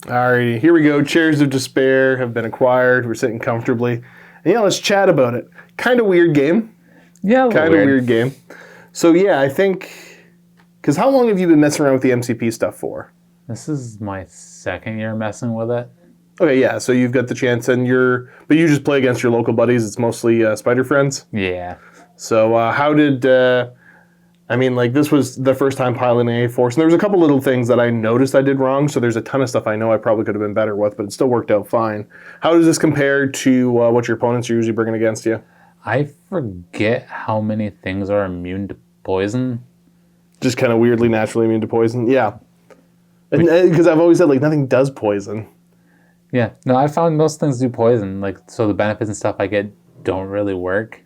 Alrighty, here we go. Chairs of Despair have been acquired. We're sitting comfortably. And yeah, let's chat about it. Kind of weird game. Yeah, Kind of weird game. So yeah, I think... Because how long have you been messing around with the MCP stuff for? This is my second year messing with it. Okay, yeah, so you've got the chance, and but you just play against your local buddies. It's mostly Spider Friends. Yeah. So how did... this was the first time piloting A-Force, and there was a couple little things that I noticed I did wrong, so there's a ton of stuff I know I probably could have been better with, but it still worked out fine. How does this compare to what your opponents are usually bringing against you? I forget how many things are immune to poison. Just kind of weirdly, naturally immune to poison? Yeah. Because I've always said, nothing does poison. Yeah. No, I found most things do poison, so the benefits and stuff I get don't really work.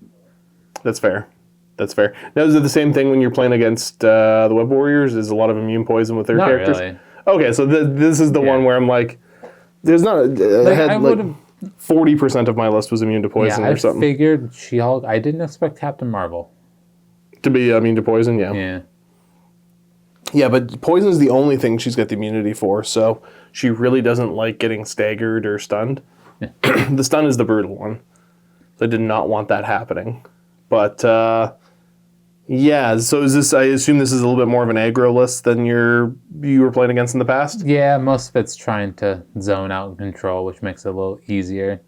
That's fair. That's fair. Now, is it the same thing when you're playing against the Web Warriors? Is a lot of immune poison with their Not characters? Really. Okay, so this is the one where I'm there's not I had 40% of my list was immune to poison or something. I figured She-Hulk. I didn't expect Captain Marvel to be immune to poison. Yeah. Yeah. Yeah, but poison is the only thing she's got the immunity for, so she really doesn't like getting staggered or stunned. Yeah. The stun is the brutal one. So I did not want that happening. But yeah, so is this? I assume this is a little bit more of an aggro list than you were playing against in the past? Yeah, most of it's trying to zone out and control, which makes it a little easier.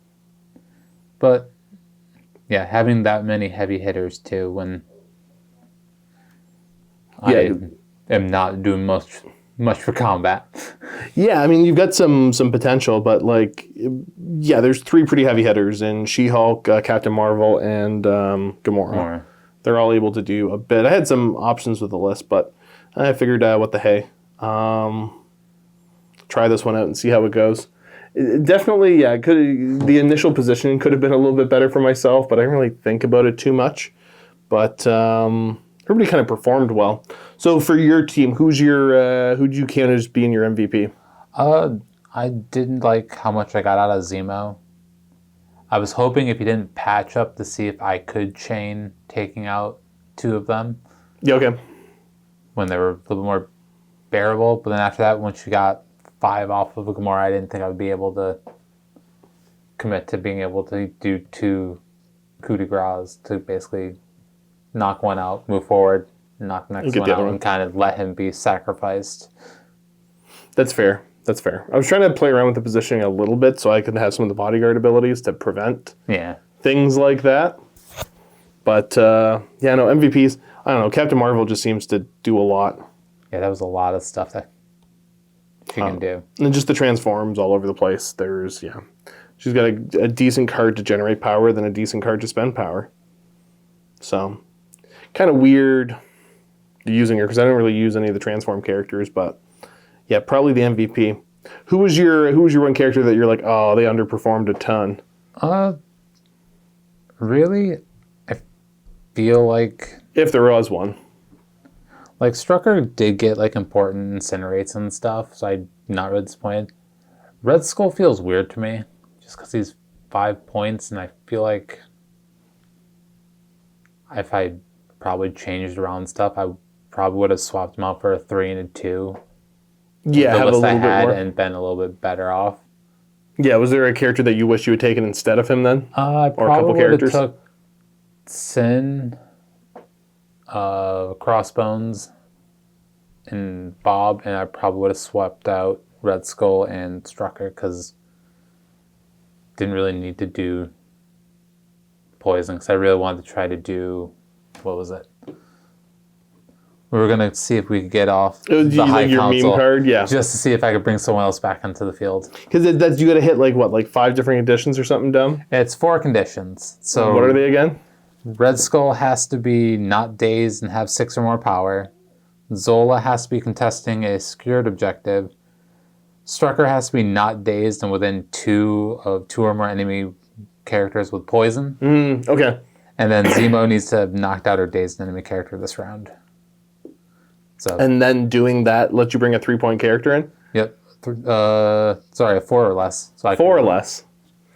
But yeah, having that many heavy hitters too when I am not doing much for combat. Yeah, I mean, you've got some potential, but there's 3 pretty heavy hitters in She-Hulk, Captain Marvel, and Gamora. They're all able to do a bit. I had some options with the list, but I figured, what the hey. Try this one out and see how it goes. Definitely, yeah, the initial positioning could have been a little bit better for myself, but I didn't really think about it too much. But everybody kind of performed well. So for your team, who'd you count as being your MVP? I didn't like how much I got out of Zemo. I was hoping if he didn't patch up to see if I could chain taking out 2 of them. Yeah, okay. When they were a little bit more bearable. But then after that, once you got 5 off of Gamora, I didn't think I would be able to commit to being able to do 2 coup de grace to basically knock one out, move forward, knock the next one out, and kind of let him be sacrificed. That's fair. That's fair. I was trying to play around with the positioning a little bit so I could have some of the bodyguard abilities to prevent things like that. But, MVPs, I don't know, Captain Marvel just seems to do a lot. Yeah, that was a lot of stuff that she can do. And just the transforms all over the place. She's got a decent card to generate power, then a decent card to spend power. So, kind of weird using her, because I don't really use any of the transform characters, but... Yeah, probably the MVP. Who was your one character that you're they underperformed a ton? Really? I feel like... If there was one. Strucker did get, important incinerates and stuff, so I'm not really disappointed. Red Skull feels weird to me, just because he's 5 points, and I feel like if I probably changed around stuff, I probably would have swapped him out for a 3 and a 2. Yeah, have a little bit more. And been a little bit better off. Yeah, was there a character that you wish you had taken instead of him then? I probably would have took Sin, Crossbones, and Bob, and I probably would have swapped out Red Skull and Strucker because didn't really need to do poison because I really wanted to try to do, what was it? We were going to see if we could get off the High Council. Meme card? Yeah. Just to see if I could bring someone else back onto the field. Because you got to hit 5 different conditions or something dumb? It's 4 conditions. So what are they again? Red Skull has to be not dazed and have 6 or more power. Zola has to be contesting a secured objective. Strucker has to be not dazed and within 2 or more enemy characters with poison. Okay. And then Zemo needs to have knocked out or dazed an enemy character this round. So, and then doing that lets you bring a 3-point character in? Yep. 4 or less. So 4 or less.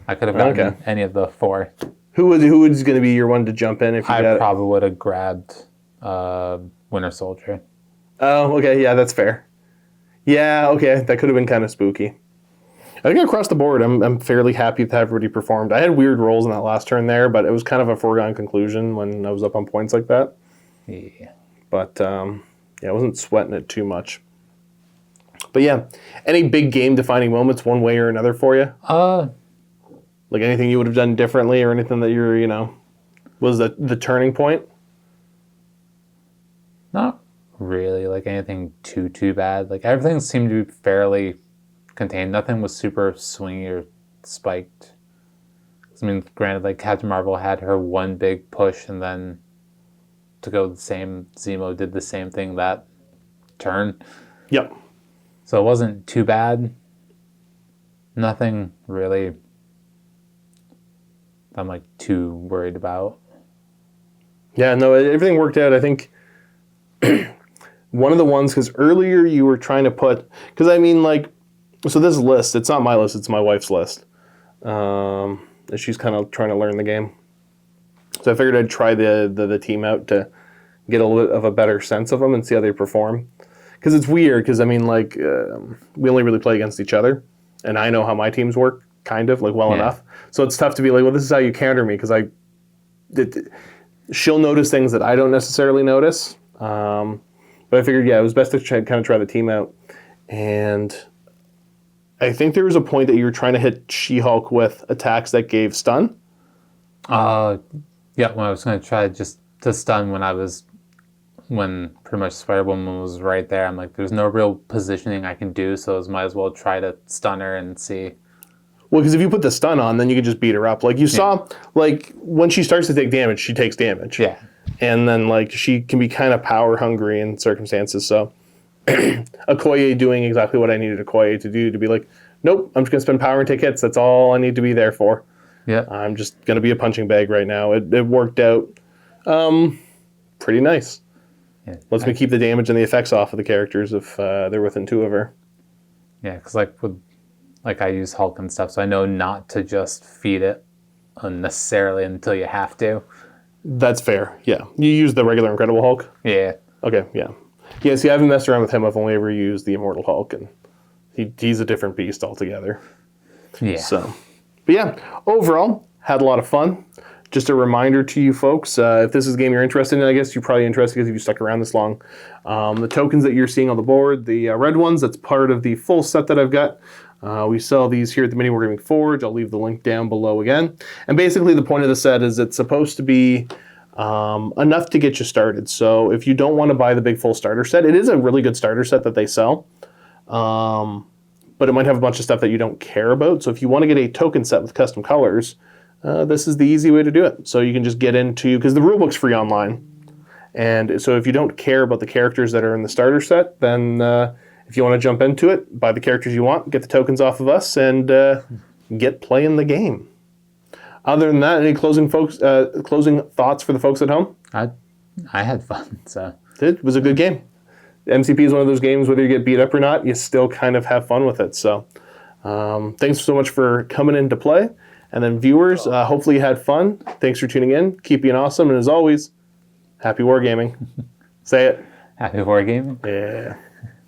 I could have gotten any of the 4. Who was going to be your one to jump in if you I probably would have grabbed Winter Soldier. Oh, okay. Yeah, that's fair. Yeah, okay. That could have been kind of spooky. I think across the board, I'm fairly happy with how everybody performed. I had weird rolls in that last turn there, but it was kind of a foregone conclusion when I was up on points like that. Yeah. But yeah, I wasn't sweating it too much. But yeah, any big game-defining moments one way or another for you? Like anything you would have done differently or anything that you're, was the turning point? Not really like anything too bad. Like everything seemed to be fairly contained. Nothing was super swingy or spiked. I mean, granted, like Captain Marvel had her one big push, and then to go the same, Zemo did the same thing that turn. Yep. So it wasn't too bad. Nothing really I'm like too worried about. Yeah, no, everything worked out. I think one of the ones, because earlier you were trying to put, because I mean, like, so this list, it's not my list, it's my wife's list. She's kind of trying to learn the game. So I figured I'd try the team out to get a little bit of a better sense of them and see how they perform. Because it's weird, because I mean, like, we only really play against each other, and I know how my teams work, kind of, like, well enough. So it's tough to be like, well, this is how you counter me, because she'll notice things that I don't necessarily notice. But I figured, yeah, it was best to kind of try the team out. And I think there was a point that you were trying to hit She-Hulk with attacks that gave stun. Yeah, when I was going to try just to stun when pretty much Spider-Woman was right there, I'm like, there's no real positioning I can do, so I might as well try to stun her and see. Well, because if you put the stun on, then you could just beat her up. Like you saw, like when she starts to take damage, she takes damage. Yeah. And then like she can be kind of power hungry in circumstances. So Okoye doing exactly what I needed Okoye to do, to be like, nope, I'm just going to spend power and take hits. That's all I need to be there for. Yeah. I'm just going to be a punching bag right now. It worked out pretty nice. Yeah. Lets me keep the damage and the effects off of the characters if they're within two of her. Yeah, because like I use Hulk and stuff, so I know not to just feed it unnecessarily until you have to. That's fair, yeah. You use the regular Incredible Hulk? Yeah. Okay, yeah. Yeah, see, I haven't messed around with him. I've only ever used the Immortal Hulk, and he's a different beast altogether. Yeah. So, but yeah, overall, had a lot of fun. Just a reminder to you folks, if this is a game you're interested in, I guess you're probably interested because if you stuck around this long. The tokens that you're seeing on the board, the red ones, that's part of the full set that I've got. We sell these here at the MiniWarGaming Forge. I'll leave the link down below again. And basically the point of the set is it's supposed to be enough to get you started. So if you don't want to buy the big full starter set, it is a really good starter set that they sell. But it might have a bunch of stuff that you don't care about. So if you want to get a token set with custom colors, this is the easy way to do it. So you can just get into, because the rulebook's free online. And so if you don't care about the characters that are in the starter set, then if you want to jump into it, buy the characters you want, get the tokens off of us, and get playing the game. Other than that, any closing thoughts for the folks at home? I had fun, so. It was a good game. MCP is one of those games, whether you get beat up or not, you still kind of have fun with it. So thanks so much for coming in to play. And then viewers, hopefully you had fun. Thanks for tuning in. Keep being awesome. And as always, happy wargaming. Say it. Happy wargaming. Yeah.